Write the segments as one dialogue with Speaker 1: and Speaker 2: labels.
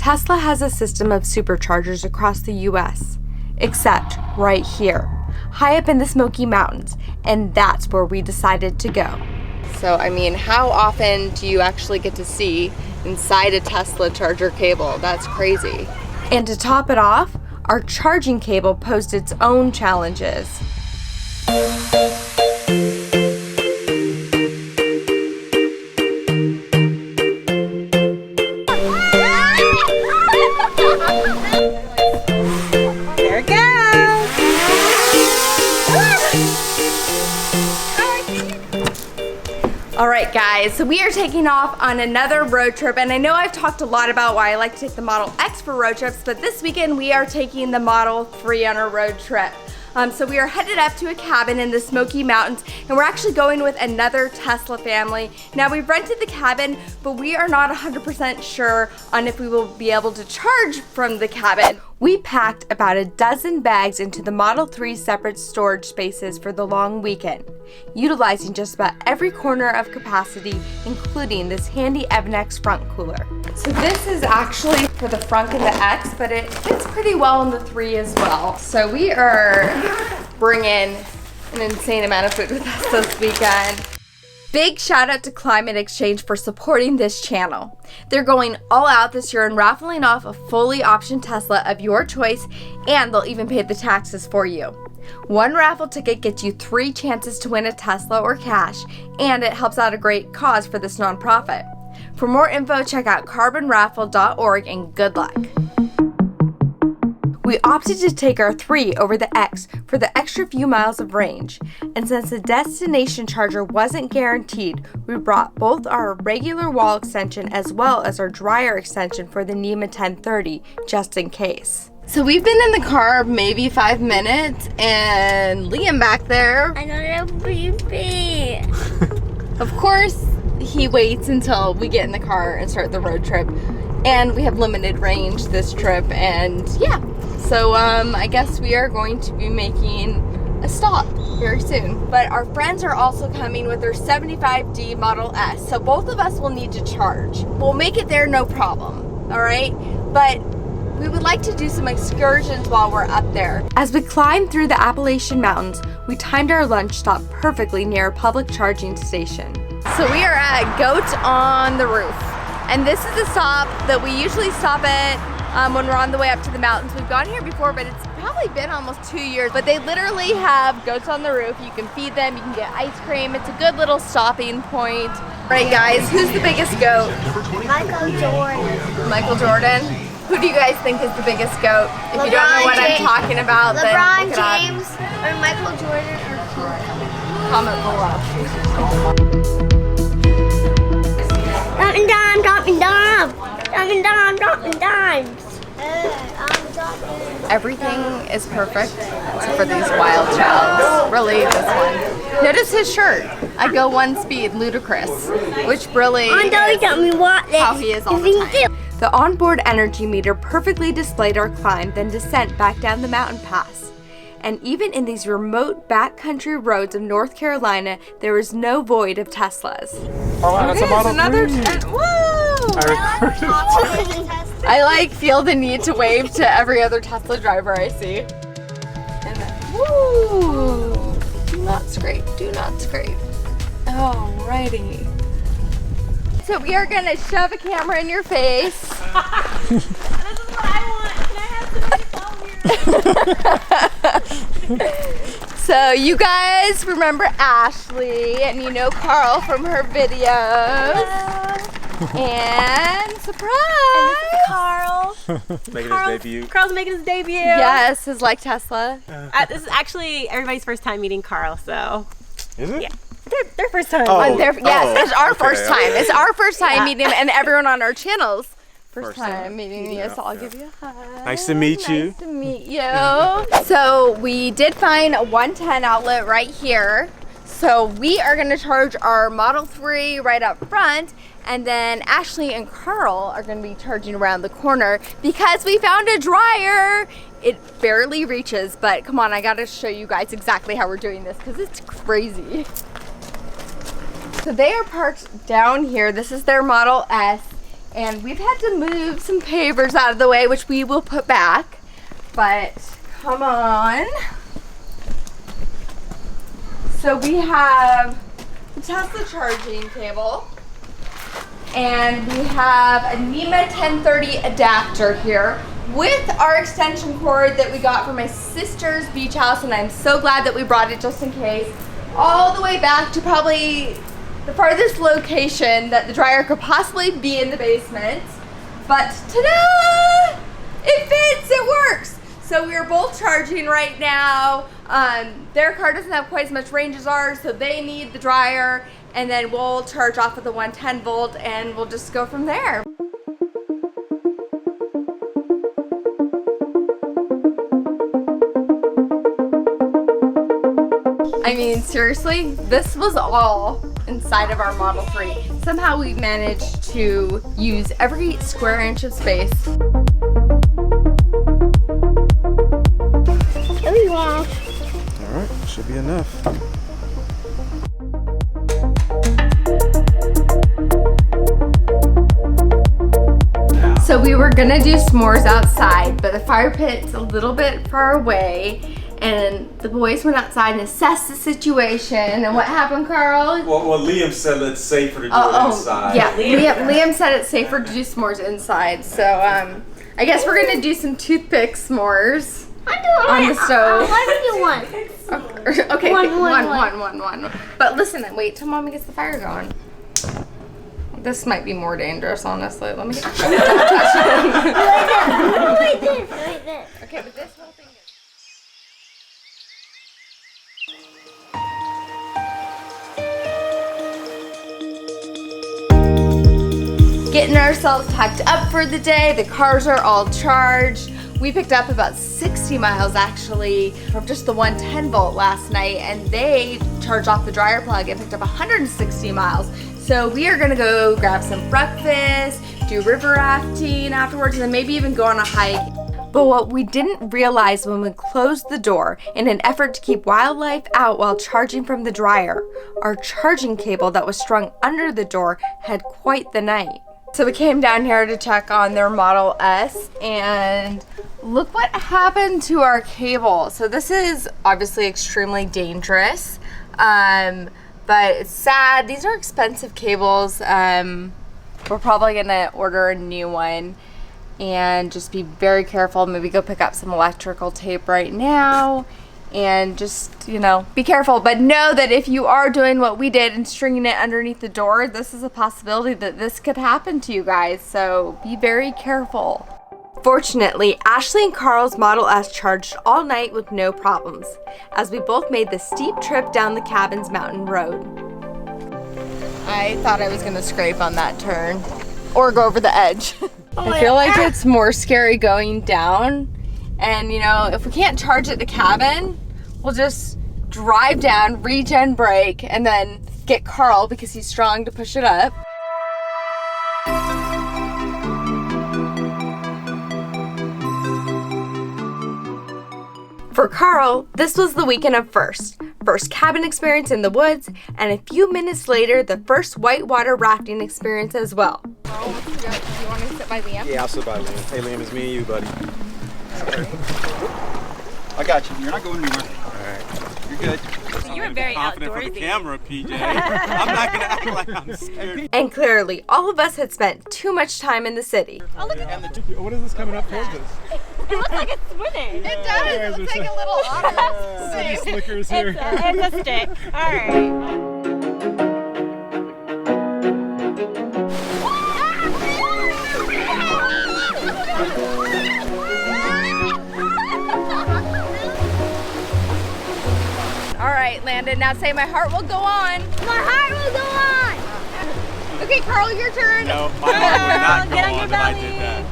Speaker 1: Tesla has a system of superchargers across the US, except right here, high up in the Smoky Mountains, and that's where we decided to go. So, I mean, how often do you actually get to see inside a Tesla charger cable? That's crazy. And to top it off, our charging cable posed its own challenges.
Speaker 2: There it goes!
Speaker 1: Alright guys, so we are taking off on another road trip, and I know I've talked a lot about why I like to take the Model X for road trips, but this weekend we are taking the Model 3 on a road trip. So we are headed up to a cabin in the Smoky Mountains, and we're actually going with another Tesla family. Now, we've rented the cabin, but we are not 100% sure on if we will be able to charge from the cabin. We packed about a dozen bags into the Model 3 separate storage spaces for the long weekend, utilizing just about every corner of capacity, including this handy X Frunk Cooler. So this is actually for the Frunk and the X, but it fits pretty well in the 3 as well. So we are bringing an insane amount of food with us this weekend. Big shout out to Climate XChange for supporting this channel. They're going all out this year and raffling off a fully optioned Tesla of your choice, and they'll even pay the taxes for you. One raffle ticket gets you 3 chances to win a Tesla or cash, and it helps out a great cause for this nonprofit. For more info, check out carbonraffle.org, and good luck. We opted to take our 3 over the X for the extra few miles of range, and since the destination charger wasn't guaranteed, we brought both our regular wall extension as well as our dryer extension for the NEMA 1030, just in case. So we've been in the car maybe 5 minutes, and Liam back there,
Speaker 3: I don't know baby.
Speaker 1: of course, he waits until we get in the car and start the road trip. And we have limited range this trip, and yeah. So I guess we are going to be making a stop very soon. But our friends are also coming with their 75D Model S, so both of us will need to charge. We'll make it there no problem, all right? But we would like to do some excursions while we're up there. As we climb through the Appalachian Mountains, we timed our lunch stop perfectly near a public charging station. So we are at Goat on the Roof. And this is a stop that we usually stop at when we're on the way up to the mountains. We've gone here before, but it's probably been almost 2 years. But they literally have goats on the roof. You can feed them, you can get ice cream. It's a good little stopping point. All right, guys, who's the biggest goat?
Speaker 3: Michael Jordan.
Speaker 1: Michael Jordan? Who do you guys think is the biggest goat? If you don't know what I'm talking about, then
Speaker 3: LeBron
Speaker 1: look it up.
Speaker 3: James or Michael Jordan or
Speaker 1: Comment below.
Speaker 3: Dropping dime, dropping dime. Dropping dime, dropping dimes.
Speaker 1: Everything is perfect except for these wild chows. Really, this one. Notice his shirt. I go 1 speed, ludicrous. Which really is how he is all the time. The onboard energy meter perfectly displayed our climb, then descent back down the mountain pass. And even in these remote backcountry roads of North Carolina, there is no void of Teslas.
Speaker 4: Oh, that's a Model 3.
Speaker 1: Woo! I feel the need to wave to every other Tesla driver I see. And then, woo! Do not scrape, do not scrape. Alrighty. So we are gonna shove a camera in your face.
Speaker 2: This is what I want. Can I have somebody follow me?
Speaker 1: So you guys remember Ashley, and you know Carl from her videos. And surprise!
Speaker 2: And this is Carl.
Speaker 4: Making his debut.
Speaker 2: Carl's making his debut.
Speaker 1: Yes, is like Tesla.
Speaker 2: This is actually everybody's first time meeting Carl, so.
Speaker 4: Is it?
Speaker 2: Yeah. Their first time.
Speaker 1: Yes, it's our first time.
Speaker 4: Okay.
Speaker 1: It's our first time meeting him, and everyone on our channel's first time meeting you. So I'll
Speaker 4: Yeah.
Speaker 1: give you a hug.
Speaker 4: Nice to meet you.
Speaker 1: Nice to meet you. So we did find a 110 outlet right here. So we are going to charge our Model 3 right up front, and then Ashley and Carl are going to be charging around the corner because we found a dryer. It barely reaches, but come on, I got to show you guys exactly how we're doing this because it's crazy. So they are parked down here. This is their Model S, And we've had to move some pavers out of the way, which we will put back. But come on. So we have the Tesla charging cable. And we have a NEMA 1030 adapter here with our extension cord that we got from my sister's beach house, and I'm so glad that we brought it just in case, all the way back to probably the farthest location that the dryer could possibly be in the basement. But ta-da! It fits, it works. So we're both charging right now. Their car doesn't have quite as much range as ours, so they need the dryer, and then we'll charge off of the 110 volt and we'll just go from there. I mean, seriously, this was all inside of our Model 3. Somehow we managed to use every square inch of space.
Speaker 4: Alright, should be enough.
Speaker 1: So we were gonna do s'mores outside, but the fire pit's a little bit far away, and the boys went outside and assessed the situation. And what happened, Carl?
Speaker 4: Well, Liam said it's safer to do it inside.
Speaker 1: Yeah, Liam said it's safer to do s'mores inside. So I guess we're gonna do some toothpick s'mores on the stove.
Speaker 3: Let me do one.
Speaker 1: Okay, one. But listen, wait till Mommy gets the fire going. This might be more dangerous, honestly. Let me get
Speaker 3: Like this.
Speaker 1: Okay, but this whole thing is... Getting ourselves packed up for the day. The cars are all charged. We picked up about 60 miles actually from just the 110 volt last night, and they charged off the dryer plug and picked up 160 miles. So we are gonna go grab some breakfast, do river rafting afterwards, and then maybe even go on a hike. But what we didn't realize when we closed the door in an effort to keep wildlife out while charging from the dryer, our charging cable that was strung under the door had quite the night. So we came down here to check on their Model S, and look what happened to our cable. So this is obviously extremely dangerous, but it's sad. These are expensive cables. We're probably gonna order a new one and just be very careful. Maybe go pick up some electrical tape right now and just, you know, be careful. But know that if you are doing what we did and stringing it underneath the door, this is a possibility that this could happen to you guys. So be very careful. Fortunately, Ashley and Carl's Model S charged all night with no problems, as we both made the steep trip down the cabin's mountain road. I thought I was gonna scrape on that turn or go over the edge. I feel like it's more scary going down, and you know, if we can't charge at the cabin, we'll just drive down, regen brake, and then get Carl because he's strong to push it up. For Carl, this was the weekend of first cabin experience in the woods, and a few minutes later, the first whitewater rafting experience as well. Carl, do you want to sit by Liam?
Speaker 4: Yeah, I'll sit by Liam. Hey, Liam, it's me and you, buddy.
Speaker 5: I got you. You're not going anywhere.
Speaker 4: All right.
Speaker 5: You're good.
Speaker 2: So you were very
Speaker 6: confident
Speaker 2: outdoorsy.
Speaker 6: for the camera, PJ. I'm not gonna act like I'm scared.
Speaker 1: And clearly, all of us had spent too much time in the city.
Speaker 2: Oh, look at that.
Speaker 4: What is this coming up towards us?
Speaker 2: It looks like it's swimming.
Speaker 1: It does. It looks like a little otter.
Speaker 4: City slickers here.
Speaker 2: It's a stick. All right.
Speaker 1: All right, Landon, now say my heart will go on.
Speaker 3: My heart will go on.
Speaker 1: Okay, Carl, your turn.
Speaker 6: No, my heart would not go
Speaker 2: Get on your
Speaker 6: on if I did that.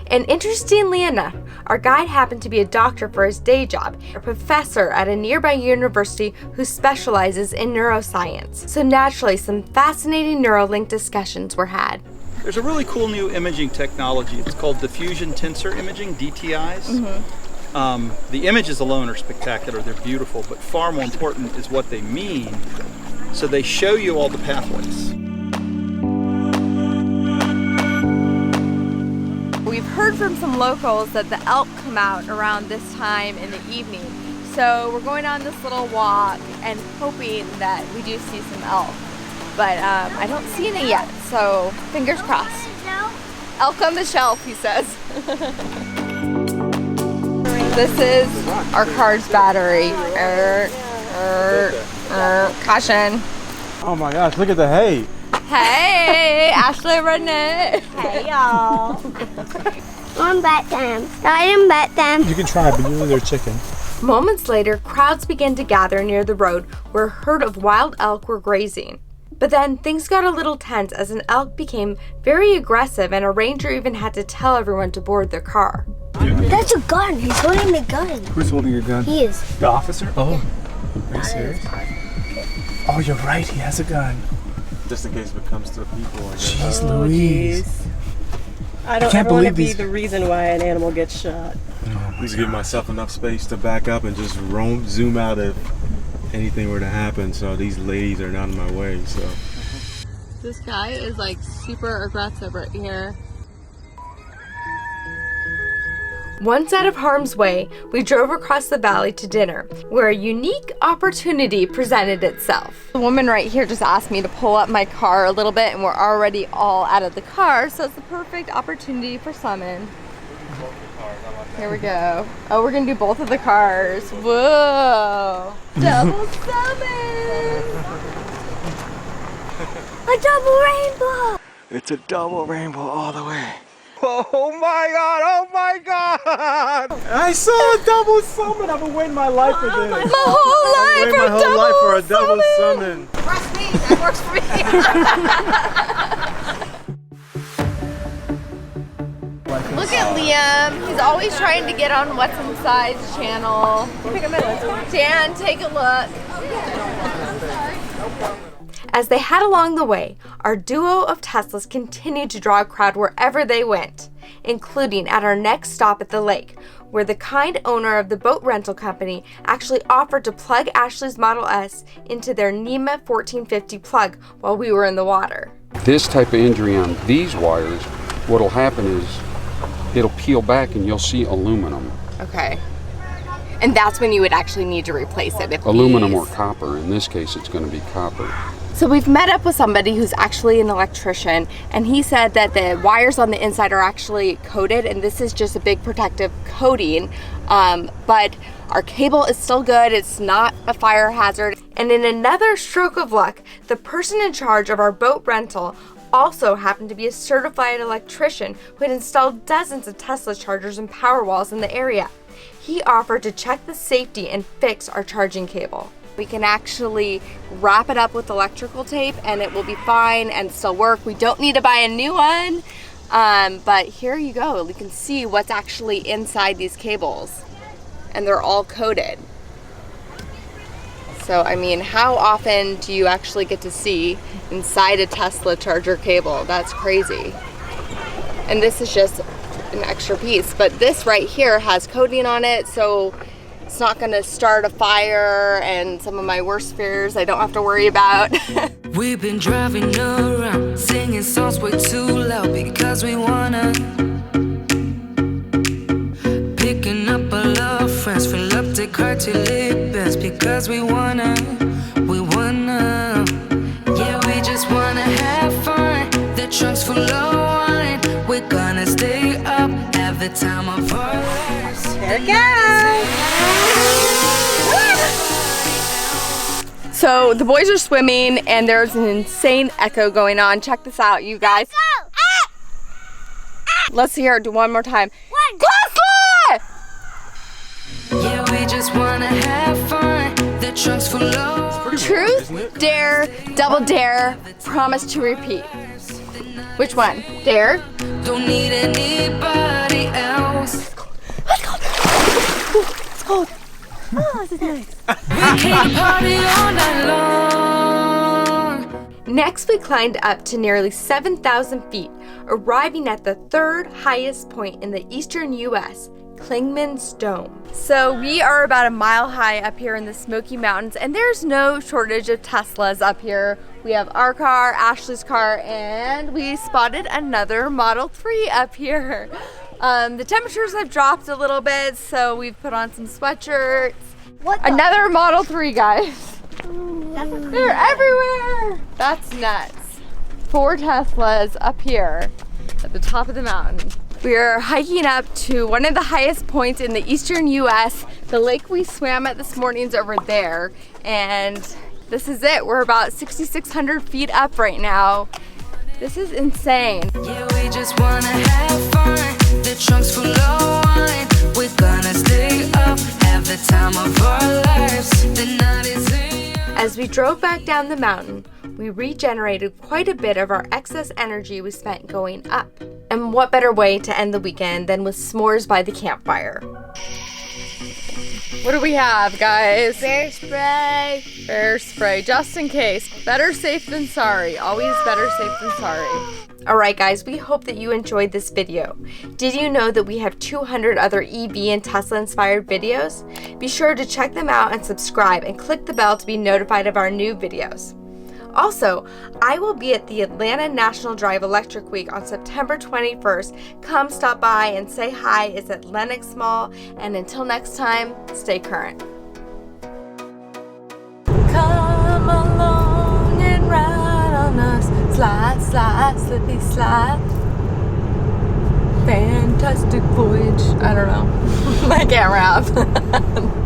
Speaker 1: And interestingly enough, our guide happened to be a doctor for his day job, a professor at a nearby university who specializes in neuroscience. So naturally, some fascinating Neuralink discussions were had.
Speaker 5: There's a really cool new imaging technology. It's called diffusion tensor imaging, DTIs. The images alone are spectacular. They're beautiful, but far more important is what they mean. So they show you all the pathways.
Speaker 1: we've heard from some locals that the elk come out around this time in the evening. So we're going on this little walk and hoping that we do see some elk. But I don't see any yet, so fingers crossed. Elk on the shelf, he says. This is our car's battery. Caution.
Speaker 4: Oh my gosh, look at the hay.
Speaker 1: Hey, Ashley Renee.
Speaker 2: Hey, y'all.
Speaker 3: One bet them. I didn't bet them.
Speaker 4: You can try, but you know they're chicken.
Speaker 1: Moments later, crowds began to gather near the road where a herd of wild elk were grazing. But then things got a little tense as an elk became very aggressive and a ranger even had to tell everyone to board their car.
Speaker 3: That's a gun. He's holding the gun.
Speaker 4: Who's holding your gun?
Speaker 3: He is.
Speaker 4: The officer? Oh. Are you serious? Oh, you're right. He has a gun.
Speaker 6: Just in case if it comes to people. I guess.
Speaker 4: Jeez Louise.
Speaker 2: I don't
Speaker 4: can't
Speaker 2: ever want to
Speaker 4: believe
Speaker 2: be
Speaker 4: these-
Speaker 2: the reason why an animal gets shot.
Speaker 6: Please give myself enough space to back up and just zoom out if anything were to happen. So these ladies are not in my way. So.
Speaker 1: This guy is like super aggressive right here. Once out of harm's way, we drove across the valley to dinner, where a unique opportunity presented itself. The woman right here just asked me to pull up my car a little bit, and we're already all out of the car, so it's the perfect opportunity for summon. Here we go. Oh, we're gonna do both of the cars. Whoa! Double summon!
Speaker 3: A double rainbow.
Speaker 6: It's a double rainbow all the way. Oh my God! Oh my God!
Speaker 4: I saw a double summon. I've been waiting my life for this.
Speaker 1: My whole life
Speaker 6: Waiting my whole life for a double summon.
Speaker 1: Trust me, that works for me. Look at Liam. He's always trying to get on What's Inside's channel. Dan, take a look. As they head along the way, our duo of Teslas continued to draw a crowd wherever they went, including at our next stop at the lake, where the kind owner of the boat rental company actually offered to plug Ashley's Model S into their NEMA 1450 plug while we were in the water.
Speaker 7: This type of injury on these wires, what'll happen is it'll peel back and you'll see aluminum.
Speaker 1: Okay. And that's when you would actually need to replace it. If
Speaker 7: Aluminum
Speaker 1: these-
Speaker 7: or copper. In this case, it's going to be copper.
Speaker 1: So we've met up with somebody who's actually an electrician, and he said that the wires on the inside are actually coated, and this is just a big protective coating. But our cable is still good. It's not a fire hazard. And in another stroke of luck, the person in charge of our boat rental also happened to be a certified electrician who had installed dozens of Tesla chargers and power walls in the area. He offered to check the safety and fix our charging cable. We can actually wrap it up with electrical tape and it will be fine and still work. We don't need to buy a new one, but here you go. You can see what's actually inside these cables, and they're all coated. So, I mean, how often do you actually get to see inside a Tesla charger cable? That's crazy. And this is just an extra piece, but this right here has coating on it, so it's not gonna start a fire, and some of my worst fears I don't have to worry about.
Speaker 8: We've been driving around, singing songs way too loud because we wanna. Picking up all our friends, fill up the car till it bends because we wanna. Yeah, we just wanna have fun. The trunk's full of wine. We're gonna stay up, have the time of our lives.
Speaker 2: There it goes.
Speaker 1: So the boys are swimming and there's an insane echo going on. Check this out, you guys. Let's hear it one more time. Tesla!
Speaker 8: Yeah, we just wanna have fun. The trunk's full of
Speaker 1: Truth, dare, double dare, promise to repeat. Which one? Dare?
Speaker 8: don't need anybody else.
Speaker 1: It's cold.
Speaker 3: Oh, this is nice.
Speaker 8: We can party all night long.
Speaker 1: Next, we climbed up to nearly 7,000 feet, arriving at the third highest point in the eastern U.S., Klingman's Dome. So we are about a mile high up here in the Smoky Mountains, and there's no shortage of Teslas up here. We have our car, Ashley's car, and we spotted another Model 3 up here. The temperatures have dropped a little bit, so we've put on some sweatshirts. Another Model 3, guys. They're everywhere. That's nuts. 4 Teslas up here at the top of the mountain. We are hiking up to one of the highest points in the eastern US. The lake we swam at this morning is over there, and this is it. We're about 6,600 feet up right now. This is insane.
Speaker 8: Yeah, we just wanna have fun. The trunk's full of wine. We're gonna stay up, have the time of our lives. The night is young.
Speaker 1: As we drove back down the mountain, we regenerated quite a bit of our excess energy we spent going up. And what better way to end the weekend than with s'mores by the campfire? What do we have, guys?
Speaker 3: Bear spray.
Speaker 1: Bear spray, just in case. Better safe than sorry. Always better safe than sorry. All right, guys, we hope that you enjoyed this video. Did you know that we have 200 other EV and Tesla inspired videos? Be sure to check them out and subscribe and click the bell to be notified of our new videos. Also, I will be at the Atlanta National Drive Electric Week on September 21st. Come stop by and say hi. It's at Lenox Mall. And until next time, stay current. Come along and ride on us. Slide, slide, slippy slide. Fantastic voyage. I don't know. I can't rap.